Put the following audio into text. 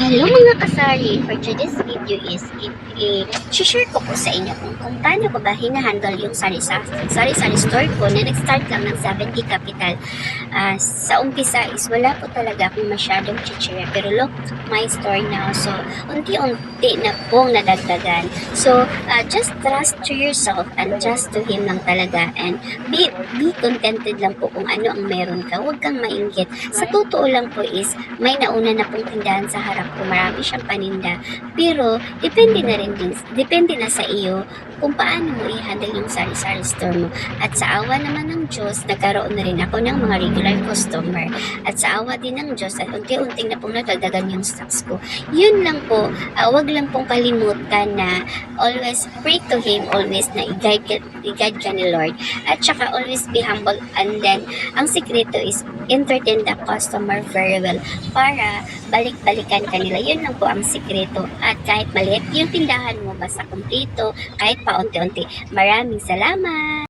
Hello mga kasari! For today's video is i-share ko po sa inyo kung paano ko ba hinahandle yung sari-sari store ko na nag-start lang ng 70 capital. Sa umpisa is wala po talaga akong masyadong chichira, pero look my store now. So unti-unti na pong nadagdagan. So just trust to yourself and trust to Him lang talaga, and be contented lang po kung ano ang meron ka. Huwag kang mainggit. Sa totoo lang po is may nauna na pong tindahan sa harap ko, marami siyang paninda, pero depende na sa iyo kung paano mo i-handle yung sari-sari store mo. At sa awa naman ng Diyos, nagkaroon na rin ako ng mga regular customer, at sa awa din ng Diyos at unti-unting na pong nadagdagan yung stocks ko. Yun lang po, wag lang pong kalimutan na always pray to Him, always na i-guide ka ni Lord, at saka always be humble, and then ang sikreto is entertain the customer very well para balik-balikan kanila. Yun lang po ang sikreto. At kahit maliit yung tindahan mo, basta kumpleto, kahit paunti-unti. Maraming salamat!